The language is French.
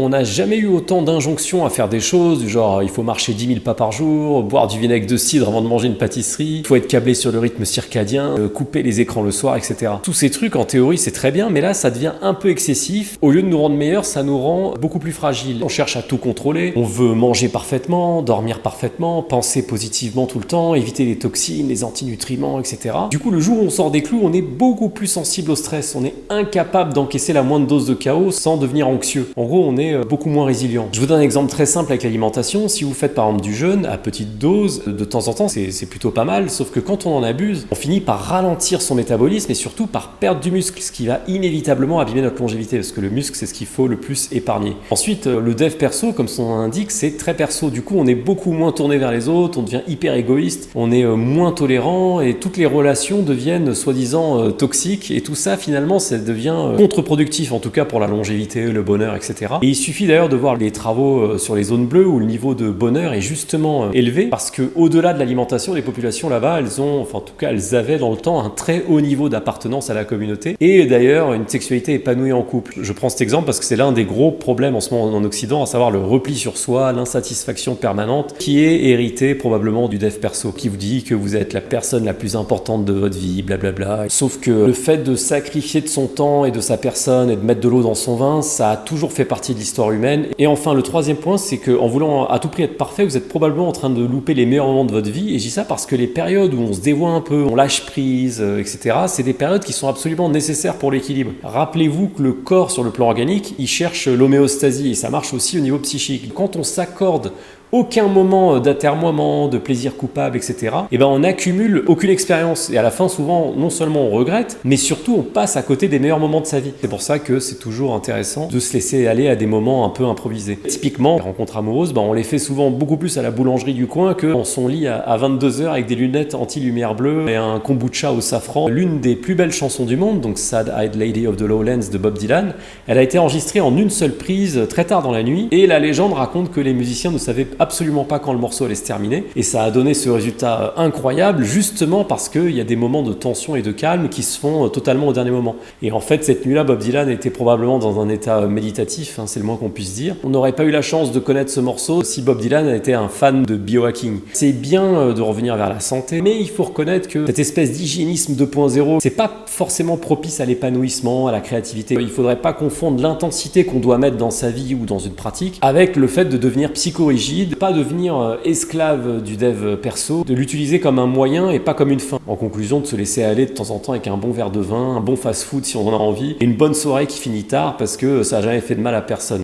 On n'a jamais eu autant d'injonctions à faire des choses, du genre il faut marcher 10 000 pas par jour, boire du vinaigre de cidre avant de manger une pâtisserie, il faut être câblé sur le rythme circadien, couper les écrans le soir, etc. Tous ces trucs, en théorie, c'est très bien, mais là, ça devient un peu excessif. Au lieu de nous rendre meilleurs, ça nous rend beaucoup plus fragiles. On cherche à tout contrôler, on veut manger parfaitement, dormir parfaitement, penser positivement tout le temps, éviter les toxines, les antinutriments, etc. Du coup, le jour où on sort des clous, on est beaucoup plus sensible au stress, on est incapable d'encaisser la moindre dose de chaos sans devenir anxieux. En gros, on est beaucoup moins résilient. Je vous donne un exemple très simple avec l'alimentation. Si vous faites par exemple du jeûne à petite dose, de temps en temps, c'est plutôt pas mal, sauf que quand on en abuse, on finit par ralentir son métabolisme et surtout par perdre du muscle, ce qui va inévitablement abîmer notre longévité, parce que le muscle, c'est ce qu'il faut le plus épargner. Ensuite, le dev perso, comme son nom l'indique, c'est très perso. Du coup, on est beaucoup moins tourné vers les autres, on devient hyper égoïste, on est moins tolérant et toutes les relations deviennent soi-disant toxiques et tout ça, finalement, ça devient contre-productif, en tout cas pour la longévité, le bonheur, etc. Et il suffit d'ailleurs de voir les travaux sur les zones bleues où le niveau de bonheur est justement élevé parce que au-delà de l'alimentation, les populations là-bas, elles ont, enfin en tout cas, elles avaient dans le temps un très haut niveau d'appartenance à la communauté et d'ailleurs une sexualité épanouie en couple. Je prends cet exemple parce que c'est l'un des gros problèmes en ce moment en Occident, à savoir le repli sur soi, l'insatisfaction permanente qui est héritée probablement du dev perso, qui vous dit que vous êtes la personne la plus importante de votre vie, blablabla. Sauf que le fait de sacrifier de son temps et de sa personne et de mettre de l'eau dans son vin, ça a toujours fait partie de l'histoire humaine. Et enfin, le troisième point, c'est qu'en voulant à tout prix être parfait, vous êtes probablement en train de louper les meilleurs moments de votre vie. Et je dis ça parce que les périodes où on se dévoie un peu, on lâche prise, etc., c'est des périodes qui sont absolument nécessaires pour l'équilibre. Rappelez-vous que le corps, sur le plan organique, il cherche l'homéostasie et ça marche aussi au niveau psychique. Quand on s'accorde aucun moment d'atermoiement, de plaisir coupable, etc., et ben on n'accumule aucune expérience. Et à la fin, souvent, non seulement on regrette, mais surtout on passe à côté des meilleurs moments de sa vie. C'est pour ça que c'est toujours intéressant de se laisser aller à des moments un peu improvisés. Typiquement, les rencontres amoureuses, ben on les fait souvent beaucoup plus à la boulangerie du coin que dans son lit à 22h avec des lunettes anti-lumière bleue et un kombucha au safran. L'une des plus belles chansons du monde, donc Sad Eyed Lady of the Lowlands de Bob Dylan, elle a été enregistrée en une seule prise très tard dans la nuit et la légende raconte que les musiciens ne savaient absolument pas quand le morceau allait se terminer et ça a donné ce résultat incroyable justement parce qu'il y a des moments de tension et de calme qui se font totalement au dernier moment. Et en fait cette nuit-là, Bob Dylan était probablement dans un état méditatif, c'est le moins qu'on puisse dire. On n'aurait pas eu la chance de connaître ce morceau si Bob Dylan était un fan de biohacking. C'est bien de revenir vers la santé, mais il faut reconnaître que cette espèce d'hygiénisme 2.0, c'est pas forcément propice à l'épanouissement, à la créativité. Il faudrait pas confondre l'intensité qu'on doit mettre dans sa vie ou dans une pratique avec le fait de devenir psychorigide, pas devenir esclave du dev perso, de l'utiliser comme un moyen et pas comme une fin. En conclusion, de se laisser aller de temps en temps avec un bon verre de vin, un bon fast-food si on en a envie, et une bonne soirée qui finit tard parce que ça n'a jamais fait de mal à personne.